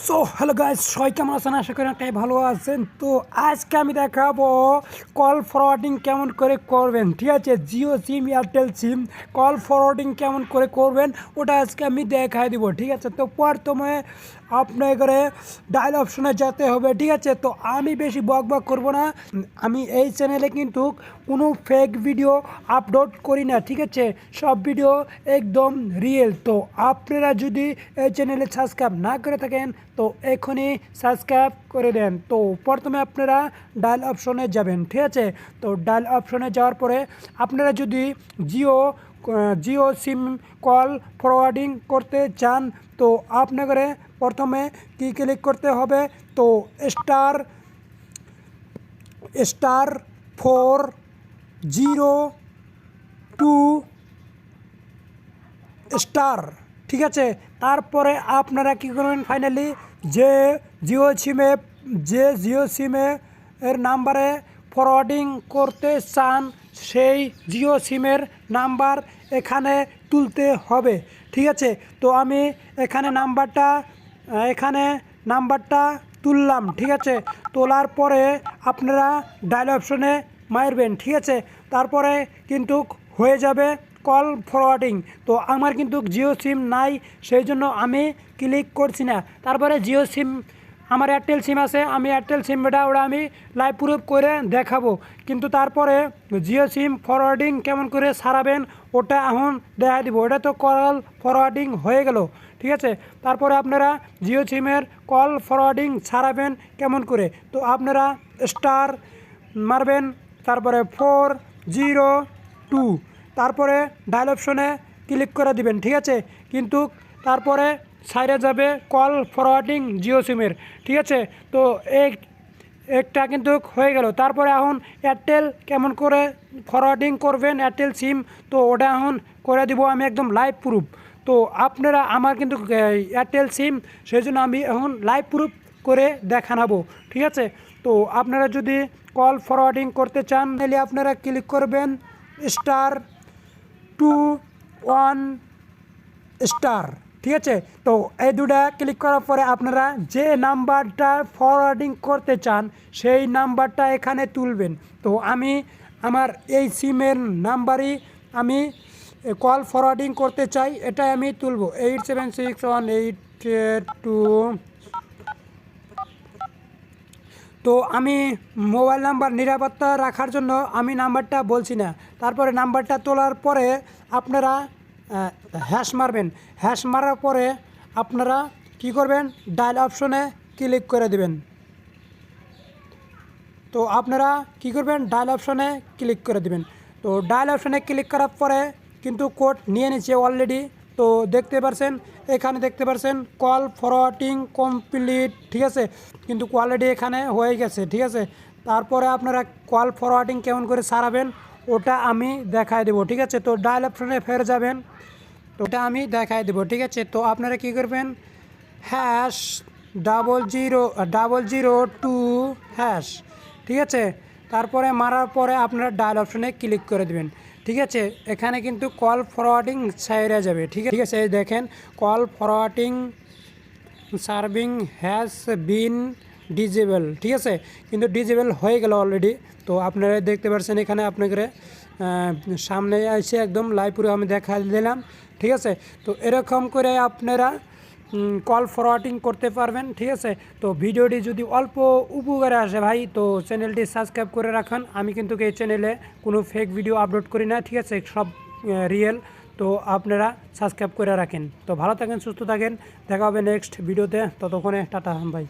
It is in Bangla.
সো হ্যালো গাইস, সবাই কেমন আছেন? আশা করি অনেকটাই ভালো আছেন। তো আজকে আমি দেখাবো কল ফরওয়ার্ডিং কেমন করে করবেন। ঠিক আছে, জিও সিম, এয়ারটেল সিম কল ফরওয়ার্ডিং কেমন করে করবেন ওটা আজকে আমি দেখাই দিব। ঠিক আছে, তো প্রথমে আপনার করে ডায়াল অপশনে যেতে হবে। ঠিক আছে, তো আমি বেশি বক বক করবো না। আমি এই চ্যানেলে কিন্তু কোনো ফেক ভিডিও আপলোড করি না। ঠিক আছে, সব ভিডিও একদম রিয়েল। তো আপনারা যদি এই চ্যানেলে সাবস্ক্রাইব না করে থাকেন তো এখনই সাবস্ক্রাইব করে দেন। তো প্রথমে আপনারা ডায়াল অপশনে যাবেন। ঠিক আছে, তো ডায়াল অপশনে যাওয়ার পরে আপনারা যদি জিও সিম কল ফরওয়ার্ডিং করতে চান তো আপনাকে প্রথমে কি ক্লিক করতে হবে? তো স্টার 402 স্টার। ঠিক আছে, তারপরে আপনারা কী করবেন? ফাইনালি যে জিও সিমে এর নাম্বারে ফরওয়ার্ডিং করতে চান সেই জিও সিমের নাম্বার এখানে তুলতে হবে। ঠিক আছে, তো আমি এখানে নাম্বারটা তুললাম। ঠিক আছে, তোলার পরে আপনারা ডায়াল অপশনে মারবেন। ঠিক আছে, তারপরে কিন্তু হয়ে যাবে কল ফরওয়ার্ডিং। তো আমার কিন্তু জিও সিম নাই, সেই জন্য আমি ক্লিক করছি না। তারপরে জিও সিম আমার এয়ারটেল সিম আছে, আমি এয়ারটেল সিমটা ওটা আমি লাইভ প্রুফ করে দেখাবো। কিন্তু তারপরে জিও সিম ফরওয়ার্ডিং কেমন করে সারাবেন ওটা এখন দেখা দিব। ওটা তো কল ফরওয়ার্ডিং হয়ে গেল। ঠিক আছে, তারপরে আপনারা জিও সিমের কল ফরওয়ার্ডিং সারাবেন কেমন করে? তো আপনারা স্টার মারবেন, তারপরে 402, তারপরে ডায়াল অপশনে ক্লিক করে দিবেন। ঠিক আছে, কিন্তু তারপরে সাইডে যাবে কল ফরওয়ার্ডিং জিও সিমের। ঠিক আছে, তো একটা কিন্তু হয়ে গেল। তারপরে এখন এয়ারটেল কেমন করে ফরওয়ার্ডিং করবেন এয়ারটেল সিম, তো ওটা এখন করে দিব আমি একদম লাইভ প্রুফ। তো আপনারা আমার কিন্তু এয়ারটেল সিম, সেই জন্য আমি এখন লাইভ প্রুফ করে দেখাবো। ঠিক আছে, তো আপনারা যদি কল ফরওয়ার্ডিং করতে চান তাহলে আপনারা ক্লিক করবেন *21*. ঠিক আছে, তো এই দুটা ক্লিক করার পরে আপনারা যে নাম্বারটা ফরওয়ার্ডিং করতে চান সেই নাম্বারটা এখানে তুলবেন। তো আমি আমার এই সিমের নাম্বারই আমি কল ফরওয়ার্ডিং করতে চাই, এটাই আমি তুলব। 876182। তো আমি মোবাইল নাম্বার নিরাপত্তা রাখার জন্য আমি নাম্বারটা বলছি না। তারপরে নাম্বারটা তোলার পরে আপনারা হ্যাশ মারবেন। হ্যাশ মারার পরে আপনারা কি করবেন? ডায়াল অপশনে ক্লিক করে দেবেন। তো আপনারা কি করবেন? ডায়াল অপশনে ক্লিক করে দেবেন। তো ডায়াল অপশনে ক্লিক করার পরে কিন্তু কোড নিয়ে নিচ্ছে অলরেডি। তো দেখতে পাচ্ছেন, এখানে দেখতে পাচ্ছেন কল ফরওয়ার্ডিং কমপ্লিট। ঠিক আছে, কিন্তু অলরেডি এখানে হয়ে গেছে। ঠিক আছে, তারপরে আপনারা কল ফরওয়ার্ডিং কেমন করে সারাবেন ওটা আমি দেখাই দেবো। ঠিক আছে, তো ডায়াল অপশনে ফের যাবেন, তো ওটা আমি দেখাই দেবো। ঠিক আছে, তো আপনারা কি করবেন? #0002#। ঠিক আছে, তারপরে মারার পরে আপনারা ডায়াল অপশনে ক্লিক করে দেবেন। ঠিক আছে, এখানে কিন্তু কল ফরওয়ার্ডিং সাইডে যাবে। ঠিক আছে, এই দেখেন call forwarding serving has been disable. ঠিক আছে, কিন্তু ডিজেবল হয়ে গেল অলরেডি। তো আপনারা দেখতে পাচ্ছেন এখানে আপনাদের সামনে এসে একদম লাইভ পুরো আমি দেখা দিলাম। ঠিক আছে, তো এরকম করে আপনারা কল ফরওয়ার্ডিং করতে পারবেন। ঠিক আছে, তো ভিডিওটি যদি অল্প উপকারে আসে ভাই, তো চ্যানেলটি সাবস্ক্রাইব করে রাখুন। আমি কিন্তু এই চ্যানেলে কোনো ফেক ভিডিও আপলোড করি না। ঠিক আছে, সব রিয়েল। তো আপনারা সাবস্ক্রাইব করে রাখেন। তো ভালো থাকেন, সুস্থ থাকেন, দেখা হবে নেক্সট ভিডিওতে। ততক্ষণে টাটা ভাই।